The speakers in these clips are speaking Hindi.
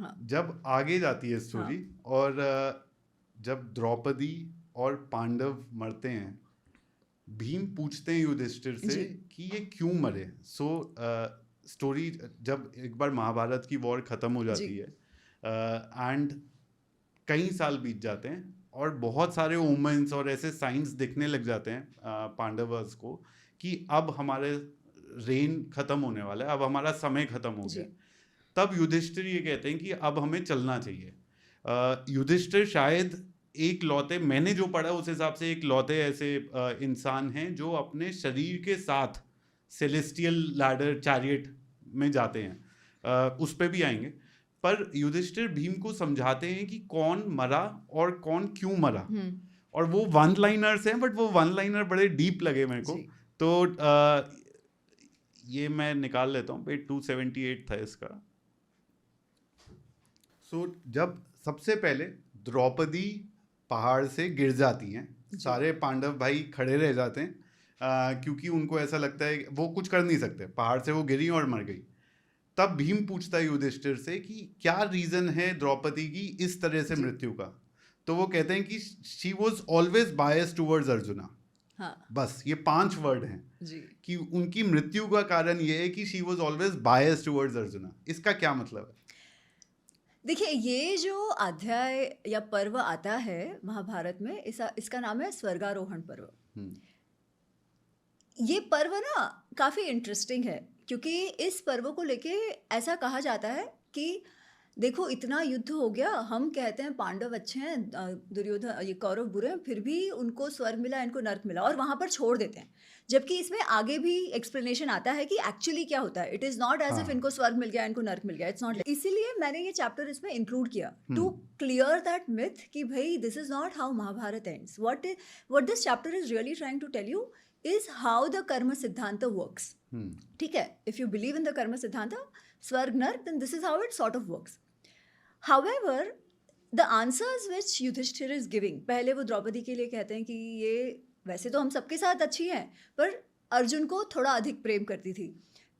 हाँ जब आगे जाती है स्टोरी, हाँ और जब द्रौपदी और पांडव मरते हैं, भीम पूछते हैं युधिष्ठिर से जी कि ये क्यों मरे। स्टोरी जब एक बार महाभारत की वॉर खत्म हो जी जाती है, एंड कई साल बीत जाते हैं, और बहुत सारे ओमेंस और ऐसे साइंस दिखने लग जाते हैं पांडवर्स को कि अब हमारे रेन खत्म होने वाला है, अब हमारा समय खत्म हो गया जी है। तब युधिष्ठिर ये कहते हैं कि अब हमें चलना चाहिए। युधिष्ठिर शायद एक लौते, मैंने जो पढ़ा उस हिसाब से एक लौते ऐसे इंसान हैं जो अपने शरीर के साथ सेलेस्टियल लैडर चैरियट में जाते हैं। उस पे भी आएंगे। पर युधिष्ठिर भीम को समझाते हैं कि कौन मरा और कौन क्यों मरा, और वो वन लाइनर्स हैं, बट वो वन लाइनर बड़े डीप लगे मेरे को। जी तो ये मैं निकाल लेता हूँ, पेज 278 था इसका। जब सबसे पहले द्रौपदी पहाड़ से गिर जाती हैं, जी सारे पांडव भाई खड़े रह जाते हैं, क्योंकि उनको ऐसा लगता है वो कुछ कर नहीं सकते, पहाड़ से वो गिरी और मर गई। तब भीम पूछता है युधिष्ठिर से कि क्या रीजन है द्रौपदी की इस तरह से जी मृत्यु का। तो वो कहते हैं कि she was always biased towards arjuna. हाँ बस ये 5 वर्ड हैं जी कि उनकी मृत्यु का कारण ये है कि she was always biased towards arjuna. इसका क्या मतलब है? देखिए, ये जो अध्याय या पर्व आता है महाभारत में, इसका नाम है स्वर्गारोहण पर्व। हम्म, ये पर्व ना काफ़ी इंटरेस्टिंग है, क्योंकि इस पर्व को लेके ऐसा कहा जाता है कि देखो इतना युद्ध हो गया, हम कहते हैं पांडव अच्छे हैं, दुर्योधन ये कौरव बुरे हैं, फिर भी उनको स्वर्ग मिला, इनको नर्क मिला, और वहाँ पर छोड़ देते हैं। जबकि इसमें आगे भी एक्सप्लेनेशन आता है कि एक्चुअली क्या होता है। It is not as if हाँ। इनको स्वर्ग मिल गया, इनको नर्क मिल गया, इट्स नॉट। इसीलिए मैंने ये चैप्टर इसमें इंक्लूड किया टू क्लियर दैट मिथ कि भाई this is not how Mahabharata ends. What this chapter is really trying to tell you is how the karma siddhanta works. ठीक है, if you believe in the karma siddhanta, swarg nark, then this is how it sort of works. However, the answers which Yudhishthir is giving, पहले वो द्रौपदी के लिए कहते हैं कि ये वैसे तो हम सबके साथ अच्छी हैं, पर अर्जुन को थोड़ा अधिक प्रेम करती थी।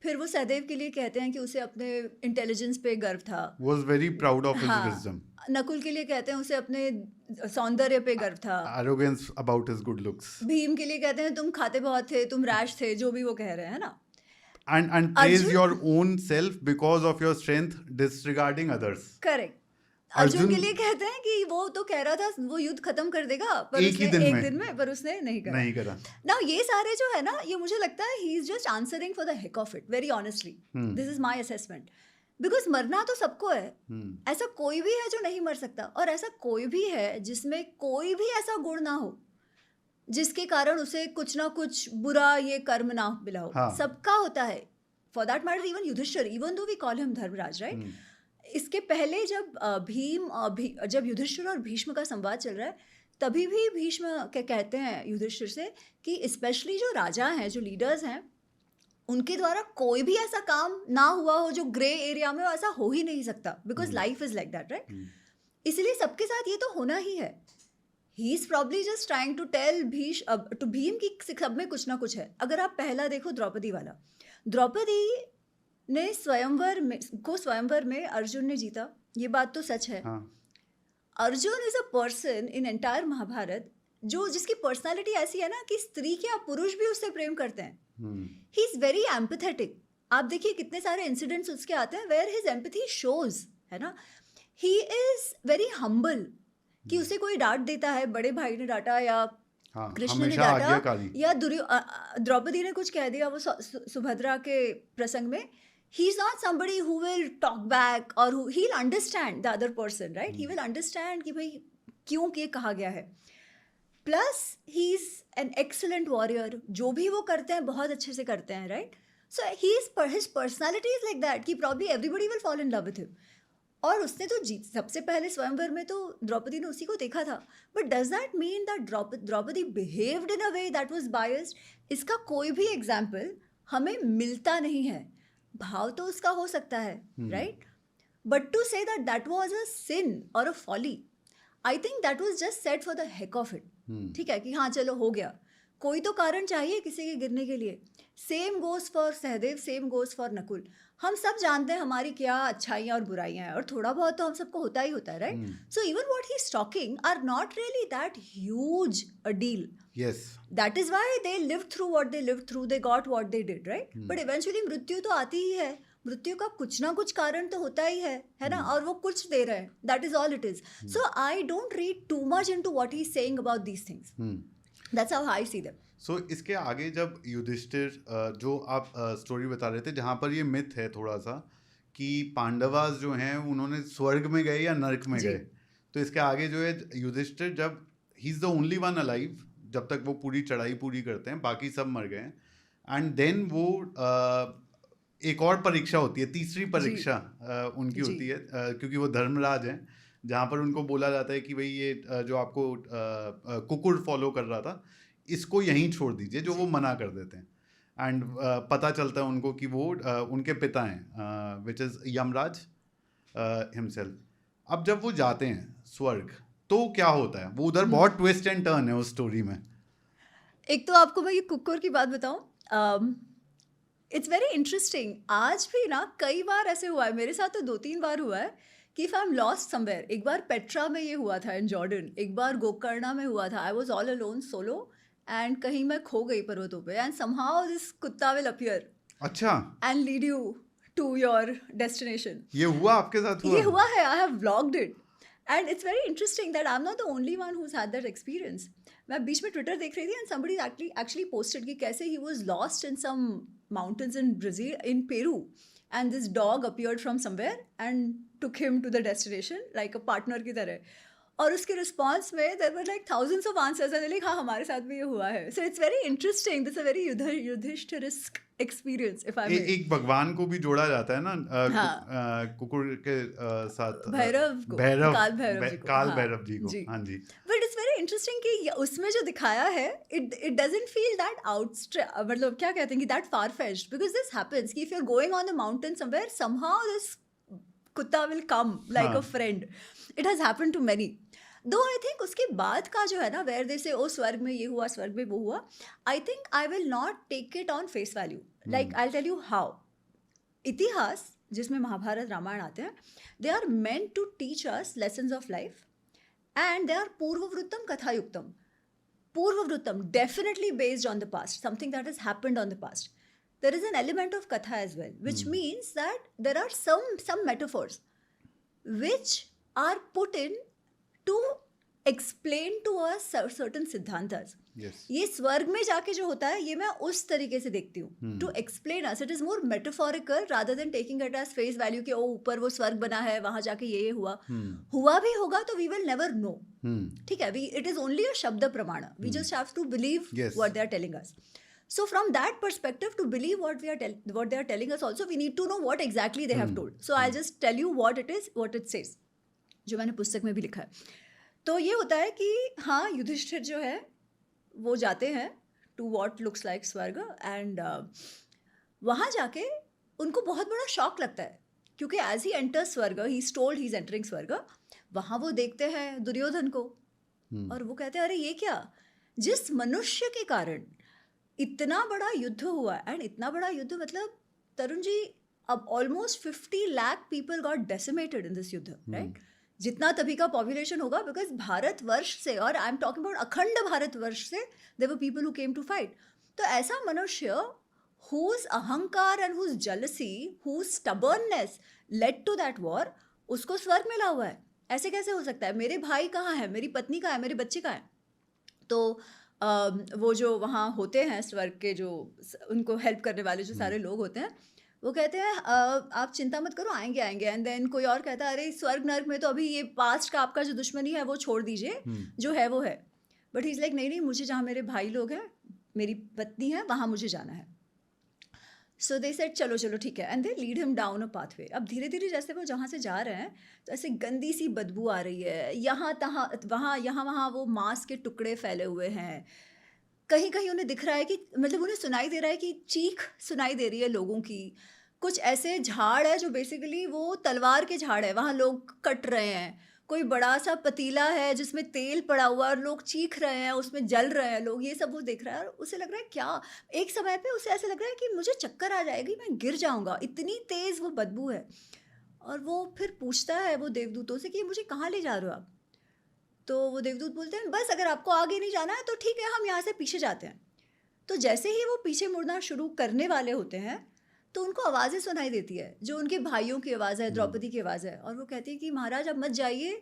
फिर वो सहदेव के लिए कहते हैं कि उसे अपने इंटेलिजेंस पे गर्व था, was very proud of his हाँ। wisdom, नकुल के लिए कहते हैं उसे अपने सौंदर्य पे गर्व था, arrogance about his good looks, Bhim के लिए कहते हैं तुम खाते बहुत थे, तुम रैश थे, जो भी वो कह रहे हैं ना। and praise Arjun your own self because of your strength disregarding others. Correct. Arjun के लिए कहते हैं कि वो तो कह रहा था वो युद्ध खत्म कर देगा, पर एक उसने ही दिन एक में। दिन में, पर उसने नहीं करा। नहीं करा। ना ये सारे जो है ना, ये मुझे लगता है he is just answering for the heck of it, very honestly. This is my assessment, because मरना तो सबको है। ऐसा कोई भी है जो नहीं मर सकता, और ऐसा कोई भी है जिसमें कोई भी ऐसा गुण ना हो जिसके कारण उसे कुछ ना कुछ बुरा ये कर्म ना मिला हो। हाँ। सबका होता है, for that matter even Yudhishthira, even though we call him Dharmaraj, right. इसके पहले जब जब युधिष्ठिर और भीष्म का संवाद चल रहा है, तभी भी भीष्म कहते हैं युधिष्ठिर से कि स्पेशली जो राजा हैं, जो लीडर्स हैं, उनके द्वारा कोई भी ऐसा काम ना हुआ हो जो ग्रे एरिया में, ऐसा हो ही नहीं सकता, because life is like that, right. इसलिए सबके साथ ये तो होना ही है। He is probably just trying to tell Bhima की सब में कुछ ना कुछ है। अगर आप पहला देखो द्रौपदी वाला, द्रौपदी ने स्वयंवर में अर्जुन ने जीता, ये बात तो सच है। हाँ। Arjun is a person in entire Mahabharata जिसकी पर्सनालिटी ऐसी है ना कि स्त्री क्या पुरुष भी उससे प्रेम करते हैं। He is very empathetic. आप देखिए कितने सारे इंसिडेंट्स उसके आते हैं वेयर हिज एम्पैथी शोज, है ना। ही इज वेरी हम्बल, कि उसे कोई डांट देता है, बड़े भाई ने डांटा या कृष्ण ने डांटा या द्रौपदी ने कुछ कह दिया वो सुभद्रा के प्रसंग में, he is not somebody who will talk back or who he'll understand the other person, right? He will understand कि भाई क्यों ये कहा गया है। Plus he is an excellent warrior, जो भी वो करते हैं बहुत अच्छे से करते हैं, right? So his personality is like that कि probably everybody will fall in love with him. और उसने तो सबसे पहले स्वयंवर में तो द्रौपदी ने उसी को देखा था, but does that mean that Draupadi behaved in a way that was biased? इसका कोई भी एग्जाम्पल हमें मिलता नहीं है। भाव तो उसका हो सकता है, right, but to say that was a sin और a folly, I think that was just said for the heck of it. ठीक है कि हाँ चलो हो गया, कोई तो कारण चाहिए किसी के गिरने के लिए. Same goes for Sahadev, same goes for Nakul. हम सब जानते हैं हमारी क्या अच्छाइयाँ और बुराइयाँ हैं, और थोड़ा बहुत तो हम सबको होता ही होता है, right? So even what he is talking are not really that huge a deal. Yes. That is why they lived through what they lived through, they got what they did, right? But eventually मृत्यु तो आती ही है. मृत्यु का कुछ ना कुछ कारण तो होता ही है ना? और वो कुछ दे रहे हैं. That is all it is. So I don't read too much into what he's saying about these things. That's how I see them. So इसके आगे जब युधिष्ठिर जो आप स्टोरी बता रहे थे जहाँ पर ये मिथ है थोड़ा सा कि पांडवास जो हैं उन्होंने स्वर्ग में गए या नरक में गए, तो इसके आगे जो है युधिष्ठिर जब he is the only one alive जब तक वो पूरी चढ़ाई पूरी करते हैं, बाकी सब मर गए हैं. एंड देन वो एक और परीक्षा होती है, तीसरी परीक्षा उनकी होती है क्योंकि वो धर्मराज हैं, जहाँ पर उनको बोला जाता है कि भाई ये जो आपको कुकुर फॉलो कर रहा था इसको यहीं छोड़ दीजिए, जो वो मना कर देते हैं. एंड पता चलता है उनको कि वो उनके पिता हैं विच इज़ यमराज हिमसेल्फ. अब जब वो जाते हैं स्वर्ग तो क्या होता है, वो उधर बहुत ट्विस्ट एंड टर्न है उस स्टोरी में. एक तो आपको मैं ये कुकुर की बात बताऊं, इट्स वेरी इंटरेस्टिंग. आज भी ना कई बार ऐसे हुआ है, मेरे साथ तो 2-3 बार हुआ है कि if I am lost somewhere. एक बार पेट्रा में ये हुआ था इन जॉर्डन, एक बार गोकर्णा में हुआ था. I was all alone solo and कहीं मैं खो गई पर्वतों पे, एंड समहाउ दिस कुत्ता विल अपीयर. अच्छा. And lead you to your destination. ये हुआ आपके साथ? ये हुआ है. I have vlogged it. And it's very interesting that I'm not the only one who's had that experience. मैं बीच में ट्विटर देख रही थी and somebody actually posted कि कैसे he was lost in some mountains in Brazil, in Peru, and this dog appeared from somewhere and took him to the destination like a partner की तरह. और उसके रिस्पॉन्स में there were like thousands of answers and like हाँ हमारे साथ भी ये हुआ है. So it's very interesting. This is a very युधिष्ठिरिस्क experience if I may. एक भगवान को भी जोड़ा जाता है ना कुकुर के साथ, भैरव को, काल भैरव जी को. हाँ जी. But it's very interesting कि उसमें जो दिखाया है it doesn't feel that मतलब क्या कहते हैं कि that far-fetched, because this happens कि if you're going on the mountain somewhere, somehow this कुत्ता will come like a friend. It has happened to many. Though I think उसके बाद का जो है ना where they say ओ स्वर्ग में ये हुआ, स्वर्ग में वो हुआ, I think I will not take it on face value. Like I'll tell you how. इतिहास जिसमें महाभारत रामायण आते हैं, they are meant to teach us lessons of life and they are पूर्ववृत्तम कथायुक्तम. पूर्ववृत्तम definitely based on the past, something that has happened on the past. There is an element of katha as well, which means that there are some metaphors which are put in to explain to us certain सिद्धांतास. Yes. ये स्वर्ग में जाके जो होता है ये मैं उस तरीके से देखती हूँ. To explain us, it is more metaphorical rather than taking it as face value कि ओ ऊपर वो स्वर्ग बना है, वहाँ जाके ये हुआ. हुआ भी होगा तो we will never know. ठीक है, it is only a शब्द प्रमाण. We just have to believe what they are telling us. So from that perspective, to believe what they are telling us also, we need to know what exactly they have told. So I'll just tell you what it is, what it says, जो मैंने पुस्तक में भी लिखा है. तो ये होता है कि हाँ युधिष्ठिर जो है वो जाते हैं to what looks like स्वर्ग, and वहाँ जाके उनको बहुत बड़ा शॉक लगता है क्योंकि as he enters स्वर्ग, he's told he's entering स्वर्ग. वहाँ वो देखते हैं दुर्योधन को और वो कहते हैं अरे ये क्या, जिस मनुष्य के कारण इतना बड़ा युद्ध हुआ, एंड इतना बड़ा युद्ध मतलब तरुण जी अब almost 50 lakh people got decimated in this युद्ध, राइट? जितना तभी का पॉपुलेशन होगा, बिकॉज भारतवर्ष से, और I am talking about Akhand Bharatvarsh से, there were people who came to fight. तो ऐसा मनुष्य whose अहंकार and whose jealousy, whose stubbornness led to that war, उसको स्वर्ग मिला हुआ है. ऐसे कैसे हो सकता है? मेरे भाई कहाँ है, मेरी पत्नी कहाँ है, मेरे बच्चे कहाँ हैं? तो वो जो वहाँ होते हैं स्वर्ग के, जो उनको हेल्प करने वाले जो सारे लोग होते हैं, वो कहते हैं आप चिंता मत करो, आएंगे आएंगे. एंड देन कोई और कहता है अरे स्वर्ग नर्क में तो अभी ये पास्ट का आपका जो दुश्मनी है वो छोड़ दीजिए, जो है वो है. बट ही इज़ लाइक नहीं, मुझे जहाँ मेरे भाई लोग हैं, मेरी पत्नी है, वहाँ मुझे जाना है. सो दे सेड चलो चलो ठीक है, and they lead him down a pathway. अब धीरे धीरे जैसे वो जहाँ से जा रहे हैं तो ऐसे गंदी सी बदबू आ रही है, यहाँ वहाँ वो मांस के टुकड़े फैले हुए हैं. कहीं कहीं उन्हें दिख रहा है कि मतलब उन्हें सुनाई दे रहा है कि चीख सुनाई दे रही है लोगों की. कुछ ऐसे झाड़ है जो बेसिकली वो तलवार के झाड़ है, वहाँ लोग कट रहे हैं. कोई बड़ा सा पतीला है जिसमें तेल पड़ा हुआ है और लोग चीख रहे हैं, उसमें जल रहे हैं लोग, ये सब वो देख रहा है और उसे लग रहा है क्या, एक समय पे उसे ऐसा लग रहा है कि मुझे चक्कर आ जाएगी, मैं गिर जाऊंगा, इतनी तेज वो बदबू है। और वो फिर पूछता है वो देवदूतों से कि मुझे कहाँ ले जा रहे हो आप? तो वो देवदूत बोलते हैं बस अगर आपको आगे नहीं जाना है तो ठीक है, हम यहाँ से पीछे जाते हैं। तो जैसे ही वो पीछे मुड़ना शुरू करने वाले होते हैं तो उनको आवाज़ें सुनाई देती है, जो उनके भाइयों की आवाज़ है, द्रौपदी की आवाज़ है, और वो कहती है कि महाराज अब मत जाइए,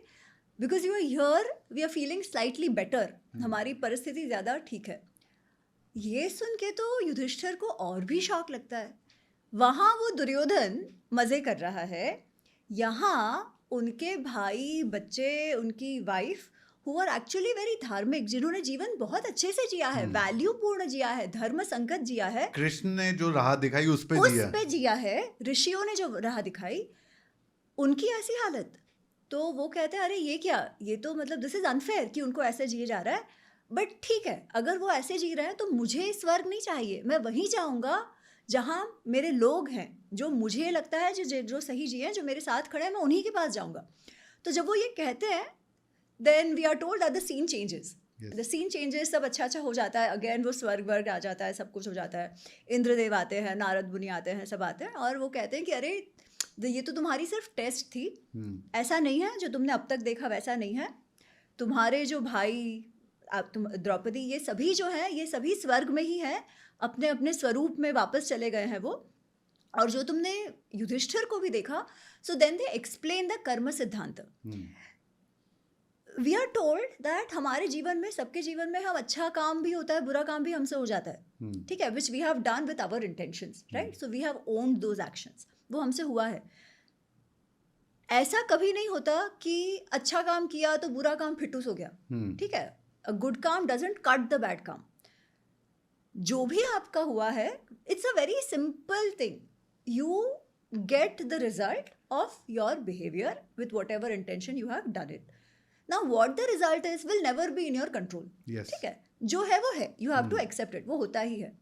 because you are here, we are feeling slightly better, हमारी परिस्थिति ज़्यादा ठीक है। ये सुन के तो युधिष्ठिर को और भी शौक लगता है। वहाँ वो दुर्योधन मज़े कर रहा है, यहाँ उनके भाई, बच्चे, उनकी wife who are actually very धार्मिक, जिन्होंने जीवन बहुत अच्छे से जिया है, वैल्यू पूर्ण जिया है, धर्म संगत जिया है, कृष्ण ने जो राह दिखाई उस पे जिया है, ऋषियों ने जो राह दिखाई, उनकी ऐसी हालत। तो वो कहते हैं अरे ये क्या, ये तो मतलब दिस इज अनफेयर कि उनको ऐसे जिए जा रहा है, बट ठीक है, अगर वो ऐसे जी रहे हैं तो मुझे स्वर्ग नहीं चाहिए, मैं वहीं जाऊंगा जहाँ मेरे लोग हैं, जो मुझे लगता है जो सही जी हैं, जो मेरे साथ खड़े हैं, मैं उन्हीं के पास जाऊंगा। तो जब वो ये कहते हैं then we are told that the scene changes, the scene changes, सब अच्छा हो जाता है, अगेन वो स्वर्ग वर्ग आ जाता है, सब कुछ हो जाता है, इंद्रदेव आते हैं, नारद मुनि आते हैं, सब आते हैं, और वो कहते हैं कि अरे ये तो तुम्हारी सिर्फ टेस्ट थी, ऐसा नहीं है जो तुमने अब तक देखा वैसा नहीं है, तुम्हारे जो भाई तुम द्रौपदी, ये सभी जो हैं ये सभी स्वर्ग में ही हैं, अपने अपने स्वरूप में वापस चले गए हैं वो, और जो तुमने युधिष्ठिर को भी देखा। So then they explain the कर्म सिद्धांत। वी आर टोल्ड दैट हमारे जीवन में, सबके जीवन में, हम अच्छा काम भी होता है, बुरा काम भी हमसे हो जाता है, ठीक है, which we have done with our intentions, right, so we have owned those actions, वो हमसे हुआ है। ऐसा कभी नहीं होता कि अच्छा काम किया तो बुरा काम फिटूस हो गया, ठीक है, अ गुड काम डजंट कट द बैड काम। जो भी आपका हुआ है, it's a very simple thing, you get the result of your behaviour with whatever intention you have done it. Now what the result is will never be in your control, ठीक है, जो है वो है, you have to accept it, वो होता ही है।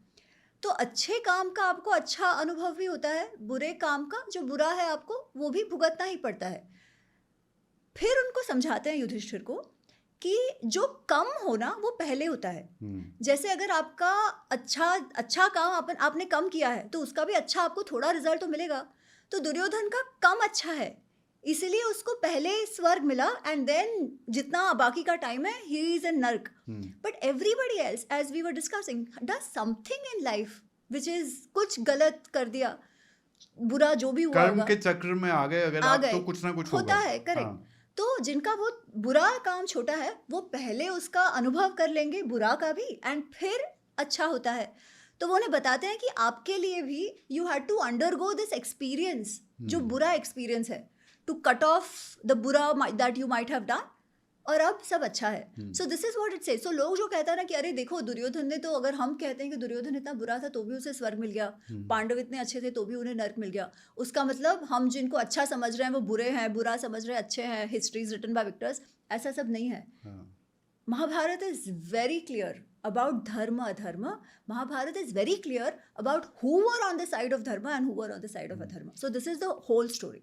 तो अच्छे काम का आपको अच्छा अनुभव भी होता है, बुरे काम का जो बुरा है आपको वो भी भुगतना ही पड़ता है। फिर उनको समझाते हैं युधिष्ठिर को कि जो कम होना वो पहले होता है, जैसे अगर आपका अच्छा काम आपने कम किया है तो उसका भी अच्छा आपको थोड़ा रिजल्ट तो मिलेगा। तो दुर्योधन का कम अच्छा है, इसलिए उसको पहले स्वर्ग मिला, एंड देन जितना बाकी का टाइम है ही इज इन नर्क। But everybody else, as we were discussing, does something in life which is कुछ गलत कर दिया, बुरा जो भी हुआ, कर्म के चक्र में आ गए अगर आप, तो कुछ ना कुछ होता है, करेक्ट। तो जिनका वो बुरा काम छोटा है वो पहले उसका अनुभव कर लेंगे, बुरा का भी, एंड फिर अच्छा होता है। तो वो उन्हें बताते हैं कि आपके लिए भी you had to undergo this experience, जो बुरा एक्सपीरियंस है, टू कट ऑफ द बुरा that you might have done, और अब सब अच्छा है। So this is what it says. So लोग जो कहता है ना कि अरे देखो दुर्योधन ने तो, अगर हम कहते हैं कि दुर्योधन इतना बुरा था तो भी उसे स्वर्ग मिल गया, पांडव इतने अच्छे थे तो भी उन्हें नर्क मिल गया, उसका मतलब हम जिनको अच्छा समझ रहे हैं वो बुरे हैं, बुरा समझ रहे हैं अच्छे हैं, history is written by victors, ऐसा सब नहीं है। Mahabharata is very clear about dharma adharma. Mahabharata is very clear about who were on the side of dharma and who were on the side of adharma. So this is the whole story.